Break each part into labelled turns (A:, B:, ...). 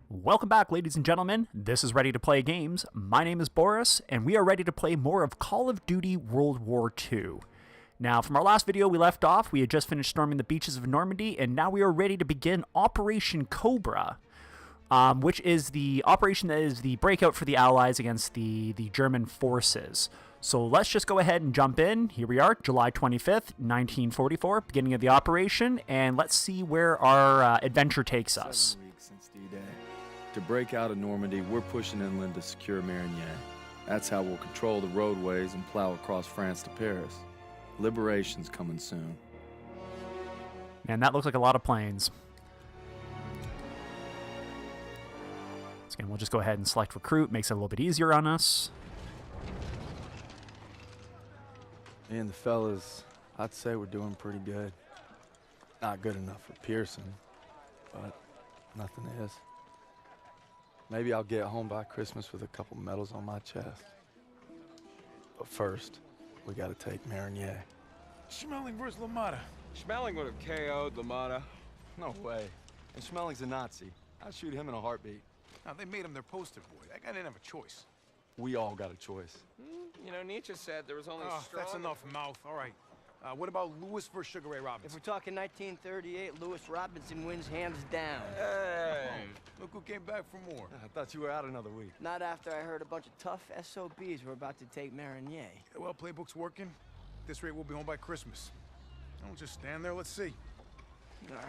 A: Welcome back, ladies and gentlemen. This is Ready to Play Games. My name is Boris, and we are ready to play more of Call of Duty World War II. Now, from our last video we left off, we had just finished storming the beaches of Normandy, and now we are ready to begin Operation Cobra, which is the operation that is the breakout for the Allies against the German forces. So let's just go ahead and jump in. Here we are, July 25th, 1944, beginning of the operation, and let's see where our adventure takes us.
B: 7 weeks since D-Day. To break out of Normandy, we're pushing inland to secure Marigny. That's how we'll control the roadways and plow across France to Paris. Liberation's coming soon.
A: Man, that looks like a lot of planes. So again, we'll just go ahead and select recruit, makes it a little bit easier on us.
B: Me and the fellas, I'd say we're doing pretty good. Not good enough for Pearson, but nothing is. Maybe I'll get home by Christmas with a couple medals on my chest. But first, we gotta take Marigny.
C: Schmeling versus LaMotta.
D: Schmeling would have KO'd LaMotta.
B: No way. And Schmeling's a Nazi. I'd shoot him in a heartbeat.
C: Now, they made him their poster boy. That guy didn't have a choice.
B: We all got a choice.
D: You know, Nietzsche said there was only strong...
C: That's enough mouth. All right. What about Lewis versus Sugar Ray
E: If
C: Robinson?
E: we're talking 1938, Lewis Robinson wins hands down.
D: Hey!
C: Look who came back for more.
B: I thought you were out another week.
E: Not after I heard a bunch of tough SOBs were about to take Marigny.
C: Yeah, well, playbook's working. At this rate, we'll be home by Christmas. Don't just stand there. Let's see.
E: All right.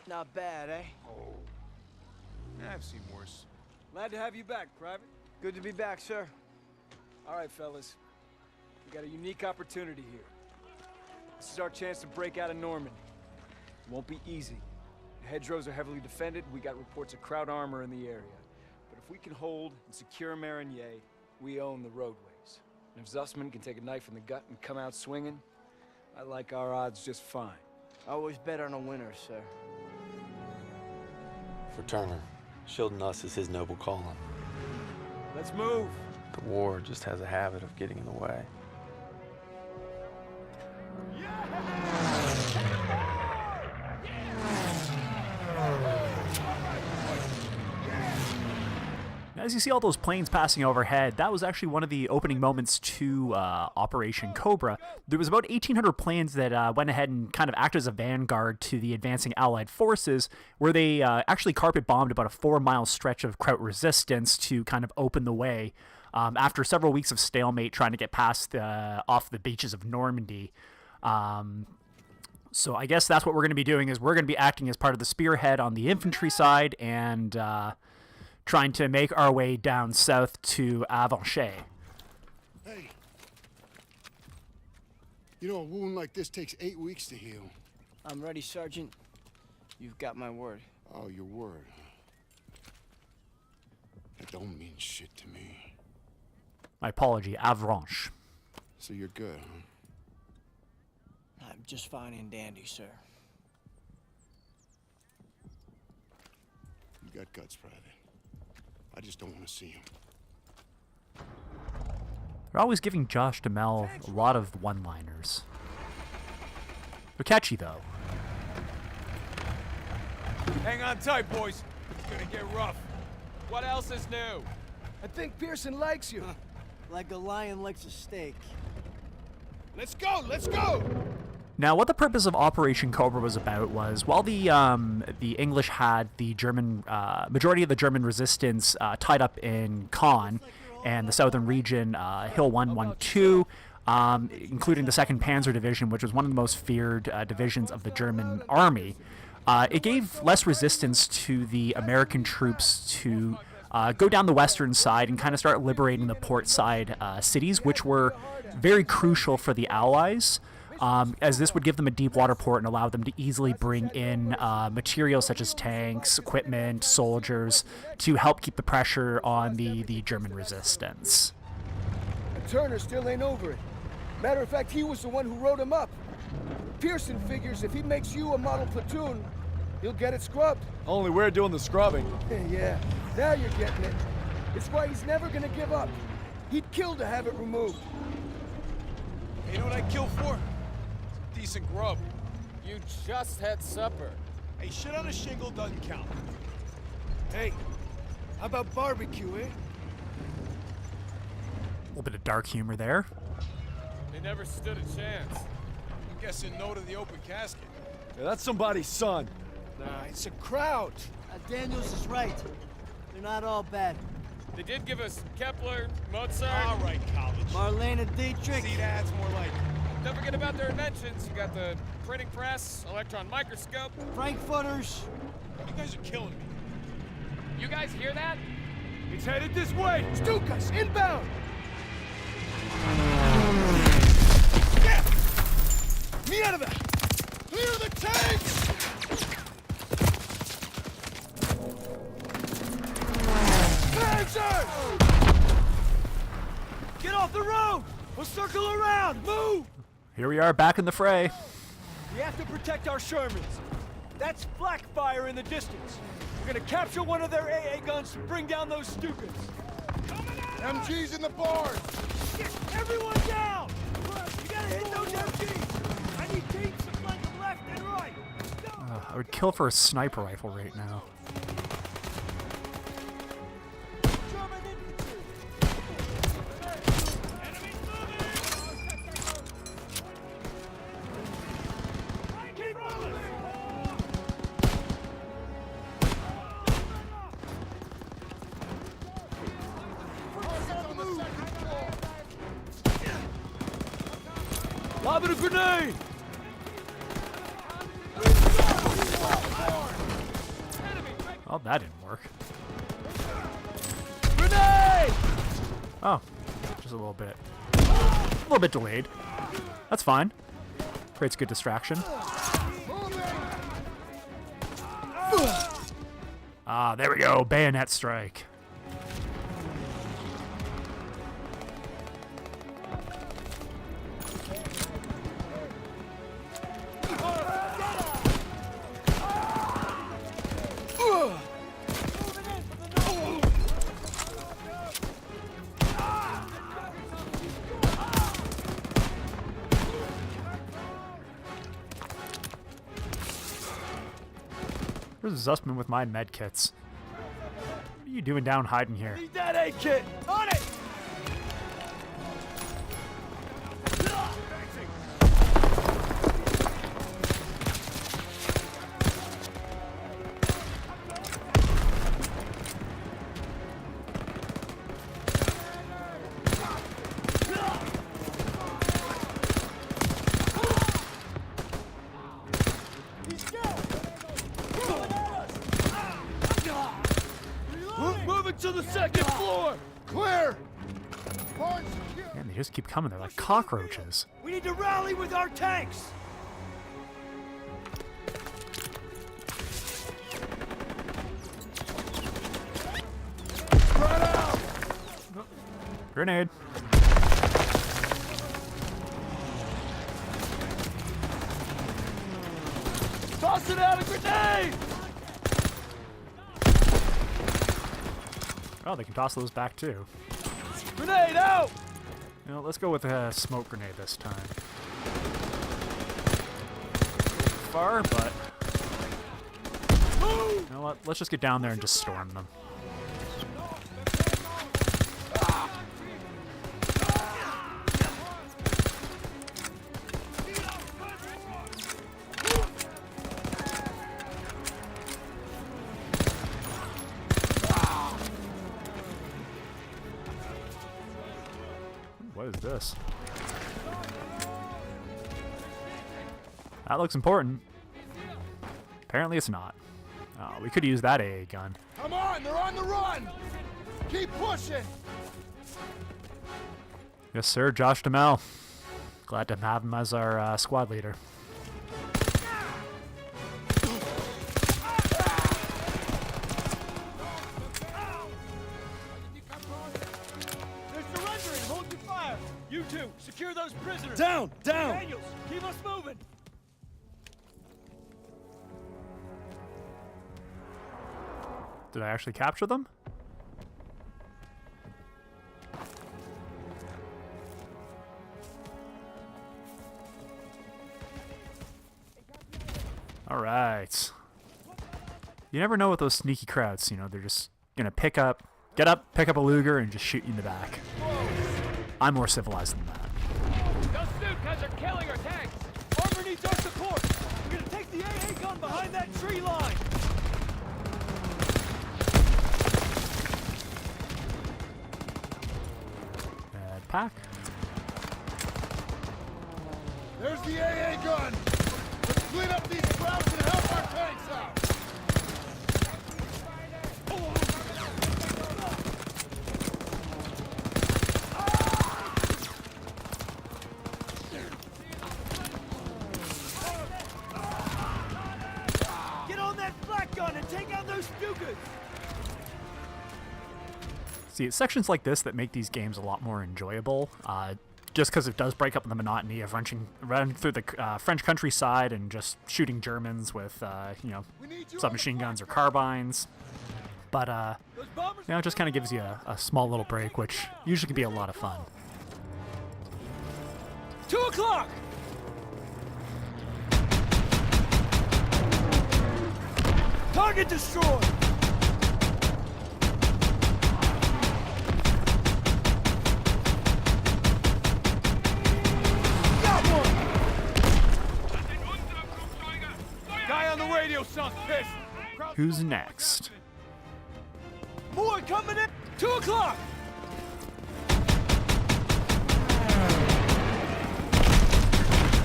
E: Not bad, eh?
C: Yeah, I've seen worse.
F: Glad to have you back, Private.
E: Good to be back, sir.
F: All right, fellas. We got a unique opportunity here. This is our chance to break out of Normandy. It won't be easy. The hedgerows are heavily defended. We got reports of Kraut armor in the area. But if we can hold and secure Marigny, we own the roadways. And if Zussman can take a knife in the gut and come out swinging, I like our odds just fine.
E: Always bet on a winner, sir.
B: For Turner, shielding us is his noble calling.
F: Let's move!
B: The war just has a habit of getting in the way.
A: As you see all those planes passing overhead, that was actually one of the opening moments to Operation Cobra. There was about 1,800 planes that went ahead and kind of acted as a vanguard to the advancing Allied forces, where they actually carpet bombed about a 4-mile stretch of Kraut resistance to kind of open the way after several weeks of stalemate trying to get past off the beaches of Normandy. So I guess that's what we're going to be doing, is we're going to be acting as part of the spearhead on the infantry side and trying to make our way down south to Vantage.
G: Hey. You know, a wound like this takes 8 weeks to heal.
E: I'm ready, Sergeant. You've got my word.
G: Oh, your word. That don't mean shit to me.
A: My apology, Avranche.
G: So you're good, huh?
E: I'm just fine and dandy, sir.
G: You got guts, Private. I just don't want to see him.
A: They're always giving Josh Duhmel a lot of one-liners. They're catchy, though.
F: Hang on tight, boys. It's gonna get rough.
D: What else is new?
F: I think Pearson likes you.
E: Like a lion likes a steak.
C: Let's go! Let's go!
A: Now, what the purpose of Operation Cobra was about was, while the English had the German majority of the German resistance tied up in Caen and the southern region, Hill 112, including the 2nd Panzer Division, which was one of the most feared divisions of the German army, it gave less resistance to the American troops to go down the western side and kind of start liberating the port side cities, which were very crucial for the Allies. As this would give them a deep water port and allow them to easily bring in materials such as tanks, equipment, soldiers, to help keep the pressure on the German resistance.
H: And Turner still ain't over it. Matter of fact, he was the one who wrote him up. Pearson figures if he makes you a model platoon, he'll get it scrubbed.
B: Only we're doing the scrubbing.
H: Yeah, now you're getting it. It's why he's never gonna give up. He'd kill to have it removed.
C: You know what I'd kill for? Some decent grub.
D: You just had supper.
C: Hey, shit on a shingle doesn't count.
H: Hey, how about barbecue, eh?
A: A little bit of dark humor there.
D: They never stood a chance.
C: I'm guessing no to the open casket.
F: Yeah, that's somebody's son.
H: Nah, it's a crowd.
E: Daniels is right. They're not all bad.
D: They did give us Kepler, Mozart.
C: All right, college.
E: Marlene Dietrich.
C: See, that's more like it.
D: Don't forget about their inventions. You got the printing press, electron microscope.
E: Frankfurters.
C: You guys are killing me.
D: You guys hear that?
F: It's headed this way.
H: Stukas, inbound!
C: Me out of there! Clear the tanks!
H: Panzers!
F: Get off the road! We'll circle around! Move!
A: Here we are back in the fray.
F: We have to protect our Shermans. That's flak fire in the distance. We're gonna capture one of their AA guns to bring down those Stukas.
C: MG's in the barn!
F: Get everyone down! You gotta hit those MGs! I need teams to flank them left and right!
A: I would kill for a sniper rifle right now.
F: German infantry! Enemies moving! Keep moving! Lobbing a grenade!
A: Oh, that didn't work.
F: Grenade!
A: Oh, just a little bit. A little bit delayed. That's fine. Creates good distraction. Ah, there we go. Bayonet strike. Where's Zussman with my med kits? What are you doing down hiding here?
F: Need that A kit! On it! Moving to the second floor!
C: Clear! Barn secure!
A: Man, they just keep coming. They're like cockroaches.
F: We need to rally with our tanks!
C: Spread out!
A: Grenade.
F: Tossing out a grenade!
A: Oh, they can toss those back too.
F: Grenade out!
A: You know, let's go with a smoke grenade this time. Far, but you know what? Let's just get down there and just storm them. What is this? That looks important. Apparently it's not. Oh, we could use that AA gun.
C: Come on, they're on the run! Keep pushing!
A: Yes, sir, Josh Duhmel. Glad to have him as our squad leader.
F: They're surrendering! Hold your fire! You two, secure those prisoners!
H: Down, down!
F: Daniels, keep us moving!
A: Did I actually capture them? All right. You never know with those sneaky Krauts, you know, they're just gonna get up, pick up a Luger, and just shoot you in the back. I'm more civilized than that.
F: Those Stukas are killing our tanks! Armor needs our support! We're gonna take the AA gun behind that tree line!
A: Bad pack.
C: There's the AA gun! Let's clean up these Krauts and help our tanks out!
F: Get on that flak gun and take out those Stukas!
A: See, it's sections like this that make these games a lot more enjoyable, just because it does break up the monotony of running through the French countryside and just shooting Germans with, you know, submachine guns or carbines. But, you know, it just kind of gives you a small little break, which usually can be a lot of fun.
F: 2 o'clock! Target destroyed!
C: Guy on the radio sounds pissed!
A: Who's next?
F: More coming in! 2 o'clock!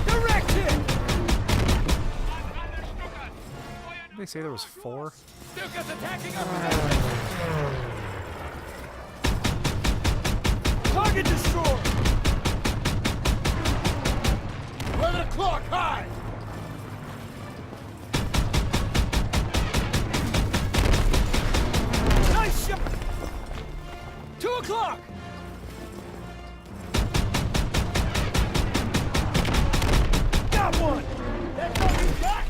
F: Direct hit!
A: Did they say there was 4?
F: Stukas attacking our position! Target destroyed!
C: 11 o'clock, high!
F: Nice shot! 2 o'clock! Got one! That's all you got?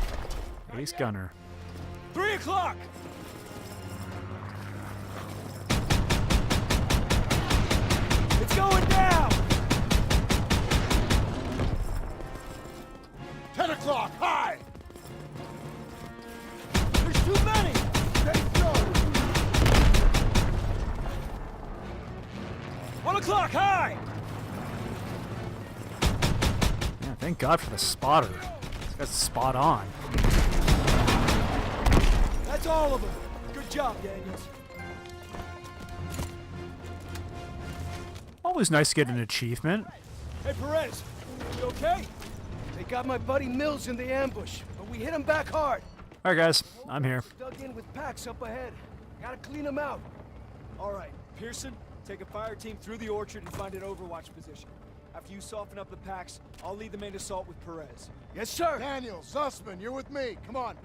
A: Ace Gunner.
F: 3 o'clock! It's going down!
C: 10 o'clock, high!
F: There's too many!
C: Stay still!
F: 1 o'clock, high!
A: Yeah, thank God for the spotter. This guy's spot on.
F: That's all of them. Good job, Daniels.
A: Always nice to get an achievement.
F: Hey, Perez, you okay?
H: They got my buddy Mills in the ambush, but we hit him back hard.
A: Alright guys, I'm here.
H: Dug in with packs up ahead. Gotta clean them out.
F: All right, Pearson, take a fire team through the orchard and find an overwatch position. After you soften up the packs, I'll lead the main assault with Perez.
H: Yes, sir.
C: Daniel, Zussman, you're with me. Come on.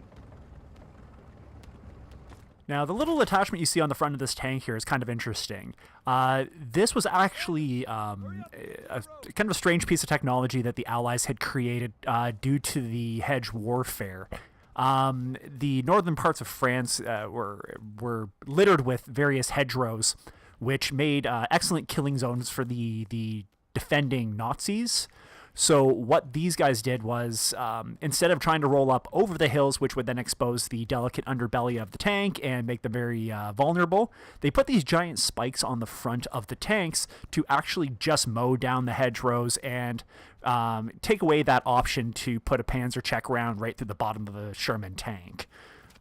A: Now, the little attachment you see on the front of this tank here is kind of interesting. This was actually a kind of a strange piece of technology that the Allies had created due to the hedge warfare. The northern parts of France were littered with various hedgerows, which made excellent killing zones for the defending Nazis. So what these guys did was, instead of trying to roll up over the hills, which would then expose the delicate underbelly of the tank and make them very vulnerable, they put these giant spikes on the front of the tanks to actually just mow down the hedgerows and take away that option to put a Panzer check round right through the bottom of the Sherman tank.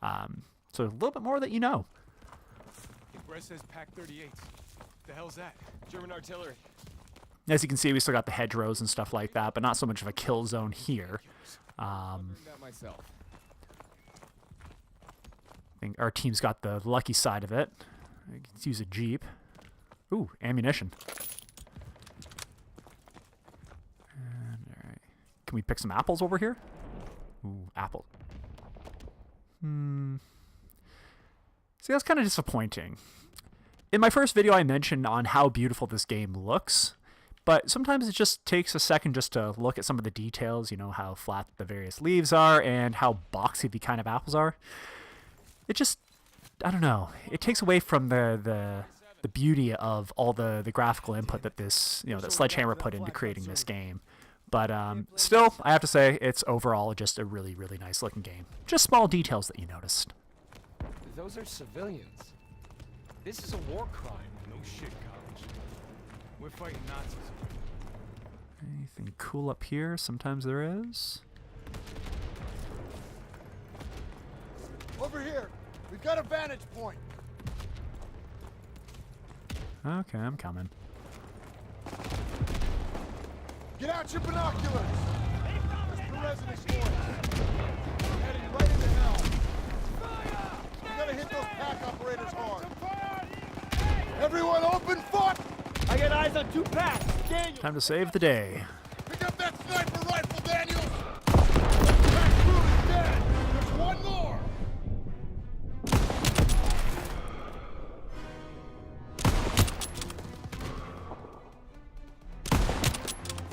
A: So a little bit more that you know.
C: Brett says Pack 38. The hell's that?
D: German artillery.
A: As you can see, we still got the hedgerows and stuff like that, but not so much of a kill zone here.
D: I'll bring that myself.
A: I think our team's got the lucky side of it. Let's use a Jeep. Ooh, ammunition. And, all right. Can we pick some apples over here? Ooh, apple. See, that's kind of disappointing. In my first video, I mentioned on how beautiful this game looks. But sometimes it just takes a second just to look at some of the details, you know, how flat the various leaves are and how boxy the kind of apples are. It just, I don't know, it takes away from the beauty of all the graphical input that this, you know, that Sledgehammer put into creating this game. But still, I have to say, it's overall just a really, really nice looking game. Just small details that you noticed.
F: Those are civilians. This is a war crime.
C: No shit, college. We're fighting Nazis.
A: Anything cool up here? Sometimes there is.
H: Over here. We've got a vantage point.
A: Okay, I'm coming.
H: Get out your binoculars. That's the residence point. We're heading right into hell. We gotta hit those pack operators hard. Everyone open fort!
E: I got eyes on 2 packs. Daniel.
A: Time to save the day.
H: Pick up that sniper rifle, Daniel! That crew is dead! There's one more!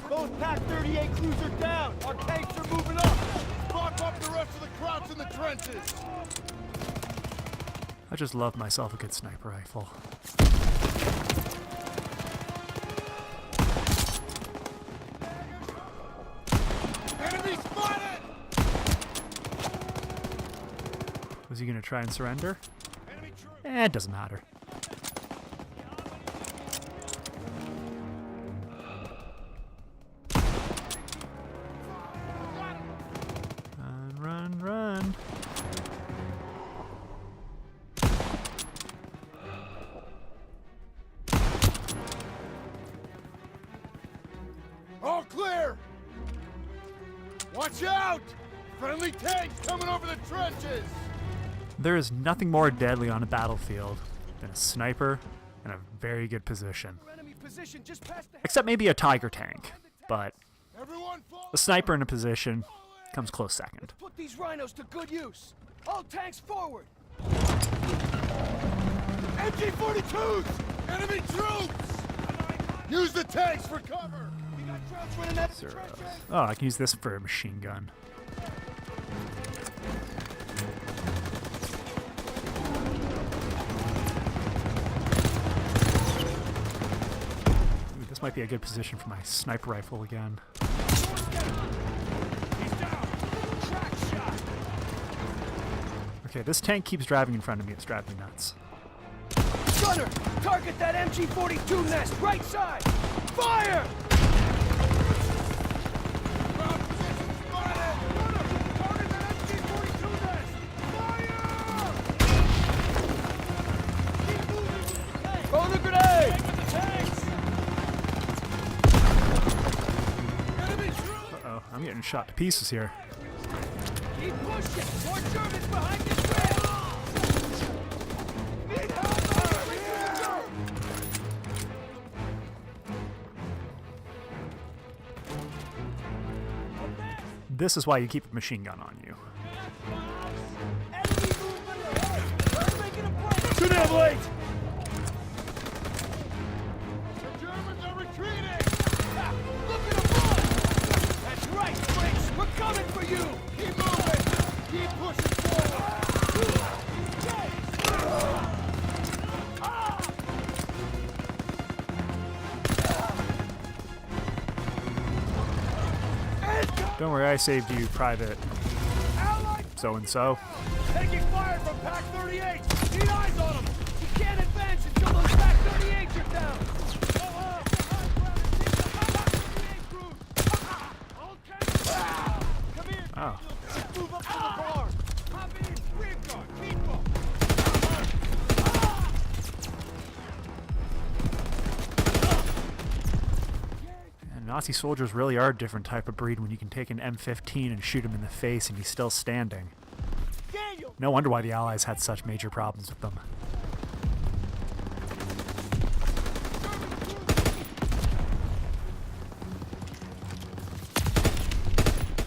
E: Both Pack 38 crews are down. Our tanks are moving up.
H: Lock up the rest of the Krauts in the trenches!
A: I just love myself a good sniper rifle.
H: Enemy spotted!
A: Was he gonna try and surrender?
H: Enemy troops!
A: It doesn't matter. Run, run, run.
H: All clear! Watch out! Friendly tanks coming over the trenches!
A: There is nothing more deadly on a battlefield than a sniper in a very good position.
H: Enemy position just past the...
A: Except maybe a Tiger tank, but
H: Everyone fall...
A: a sniper in a position comes close second.
H: Put these rhinos to good use! All tanks forward! MG-42s! Enemy troops! Use the tanks for cover! We got Krauts running out of the trenches!
A: Oh, I can use this for a machine gun. Ooh, this might be a good position for my sniper rifle again. Okay, this tank keeps driving in front of me. It's driving me nuts.
H: Gunner! Target that MG-42 nest! Right side! Fire! Target that MG-42 nest! Fire! Keep moving! Throw the grenade! With the tanks! Enemy troops!
A: Uh-oh, I'm getting shot to pieces here.
H: Keep pushing! More Germans behind this trail! Need help!
A: This is why you keep a machine gun on you.
H: Too damn late! The Germans are retreating! Look at them run! That's right, French! We're coming for you! Keep moving! Keep pushing forward!
A: Don't worry, I saved you, Private so-and-so.
H: Taking fire from Pack 38! Need eyes on them! You can't advance until those Pack 38s are down! Come here!
A: Oh.
H: Let's move up to the bar! Hop in! Rearguard! People!
A: And Nazi soldiers really are a different type of breed when you can take an M15 and shoot him in the face and he's still standing. No wonder why the Allies had such major problems with them.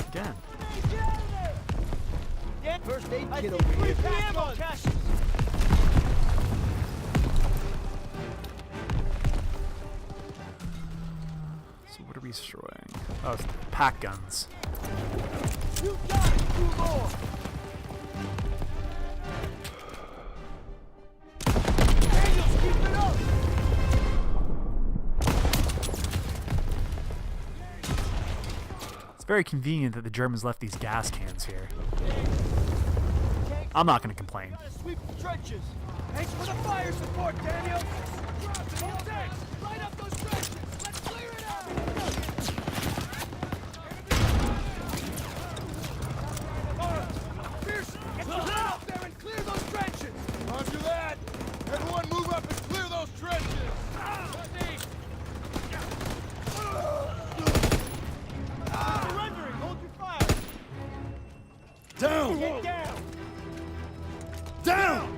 A: Again.
E: First aid kit over here.
A: So what are we destroying? Oh, it's pack guns.
H: You got it! 2 more! Daniels, keep it up!
A: It's very convenient that the Germans left these gas cans here. I'm not going to complain.
E: Gotta sweep the trenches.
F: Thanks for the fire support, Daniel.
E: Hold tanks. Light up those trenches. Let's clear it out.
C: Pearson, get out there and clear those trenches!
H: Roger that. Everyone move up and clear those trenches.
E: Surrendering. Hold your fire.
H: Down!
E: Get down.
H: Down!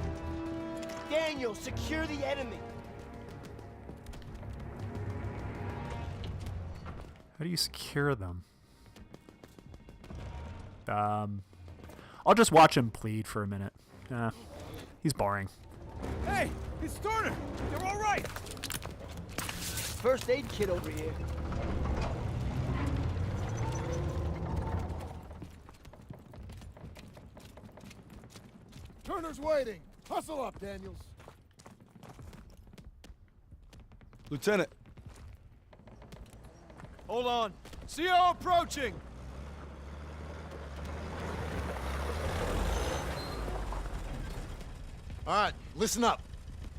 E: Daniel, secure the enemy.
A: How do you secure them? I'll just watch him plead for a minute. He's boring.
C: Hey, it's Turner! They're all right!
E: First aid kit over here.
H: Turner's waiting. Hustle up, Daniels.
C: Lieutenant.
F: Hold on. CO approaching.
I: All right, listen up.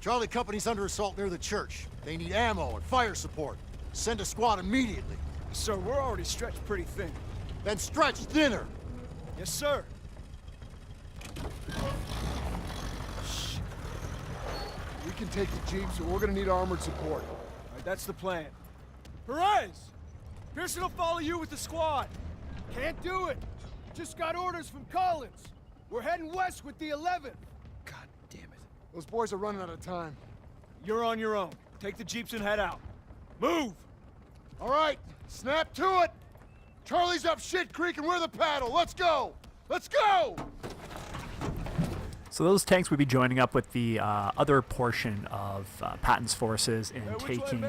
I: Charlie Company's under assault near the church. They need ammo and fire support. Send a squad immediately.
F: Sir, we're already stretched pretty thin.
I: Then stretch thinner.
F: Yes, sir.
H: We can take the jeeps, so we're gonna need armored support.
F: All right, that's the plan. Perez! Pearson will follow you with the squad.
C: Can't do it! Just got orders from Collins. We're heading west with the 11th.
F: God damn it.
H: Those boys are running out of time.
F: You're on your own. Take the jeeps and head out. Move!
H: All right, snap to it. Charlie's up Shit Creek and we're the paddle. Let's go! Let's go!
A: So those tanks would be joining up with the other portion of Patton's forces in taking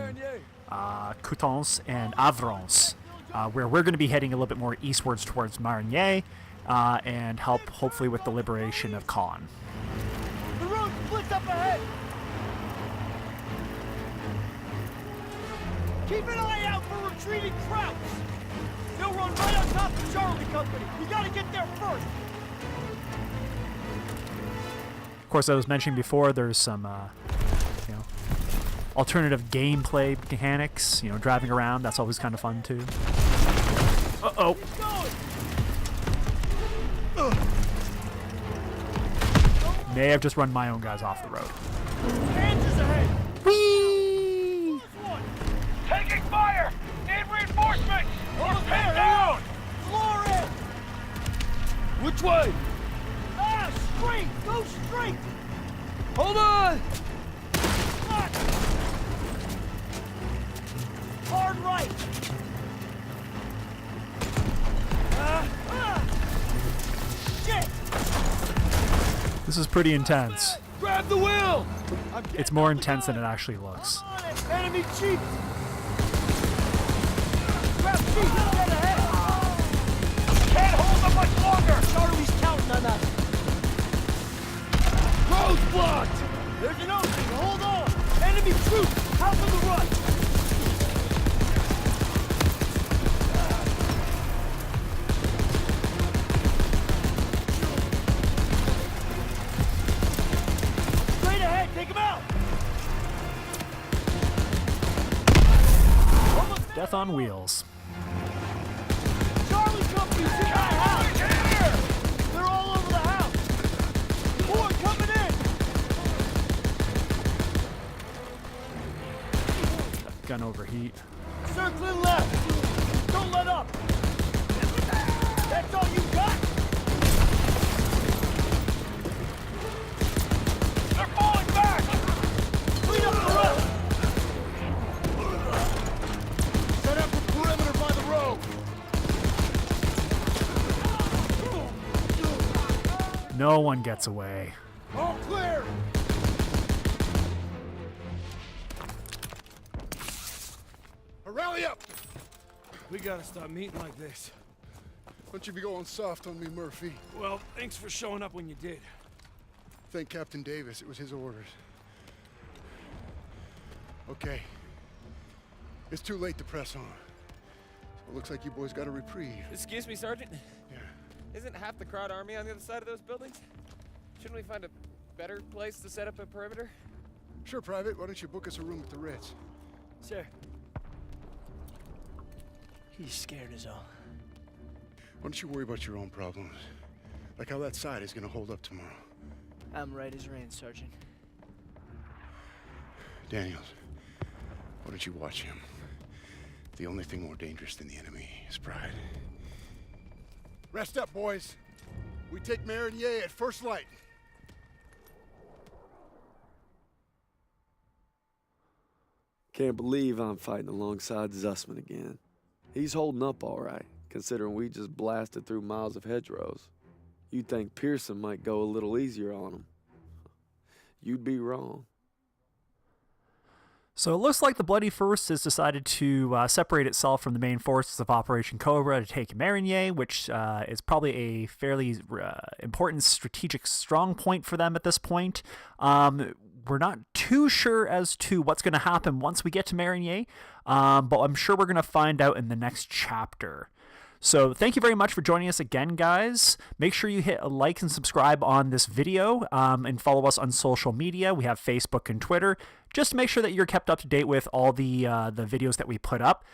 A: Coutances and Avrons, where we're going to be heading a little bit more eastwards towards Marigny, and help hopefully with the liberation of Caen.
E: The road splits up ahead. Keep an eye out for retreating Krauts. They'll run right on top of Charlie Company. We gotta get there first.
A: Of course, I was mentioning before, there's some, alternative gameplay mechanics. Driving around, that's always kind of fun too. Uh-oh. May have just run my own guys off the road.
E: Kansas ahead.
A: Whee!
C: Taking fire! Need reinforcements!
E: Almost
C: Head
E: there.
C: down!
E: Floor in.
C: Which way?
E: Straight. Go straight.
F: Hold on!
E: Left. Hard right. Shit.
A: This is pretty intense.
C: Grab the wheel!
A: It's more intense than it actually looks.
E: On it. Enemy chief. Grab chief. Get ahead.
C: Can't hold them much longer!
E: Charlie's counting on us.
C: Road's blocked!
E: There's an opening. Hold on. Enemy troops. Out on the right. Straight ahead. Take him out.
A: Death on wheels.
E: Charlie Company's in my house. They're all over the house. More coming in.
A: Gun overheat.
E: Circling left. Don't let up. That's all you got?
C: They're falling back!
E: Clean up the rest.
H: Set up a perimeter by the road.
A: No one gets away.
H: All clear. Rally up.
C: We gotta stop meeting like this.
H: Don't you be going soft on me, Murphy.
C: Well, thanks for showing up when you did.
H: Thank Captain Davis. It was his orders. Okay. It's too late to press on. So it looks like you boys got a reprieve.
D: Excuse me, Sergeant.
H: Yeah.
D: Isn't half the Kraut army on the other side of those buildings? Shouldn't we find a better place to set up a perimeter?
G: Sure, Private. Why don't you book us a room at the Ritz?
E: Sir. He's scared as all.
G: Why don't you worry about your own problems? Like how that side is gonna hold up tomorrow.
E: I'm right as rain, Sergeant.
G: Daniels, why don't you watch him? The only thing more dangerous than the enemy is pride.
H: Rest up, boys. We take Marigny at first light.
B: Can't believe I'm fighting alongside Zussman again. He's holding up all right, considering we just blasted through miles of hedgerows. You'd think Pearson might go a little easier on him. You'd be wrong.
A: So it looks like the Bloody First has decided to separate itself from the main forces of Operation Cobra to take Marigny, which is probably a fairly important strategic strong point for them at this point. We're not too sure as to what's going to happen once we get to Marigny, but I'm sure we're going to find out in the next chapter. So thank you very much for joining us again, guys. Make sure you hit a like and subscribe on this video and follow us on social media. We have Facebook and Twitter, just to make sure that you're kept up to date with all the videos that we put up.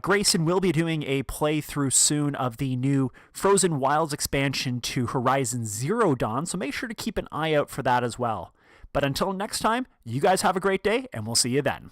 A: Grayson will be doing a playthrough soon of the new Frozen Wilds expansion to Horizon Zero Dawn, so make sure to keep an eye out for that as well. But until next time, you guys have a great day, and we'll see you then.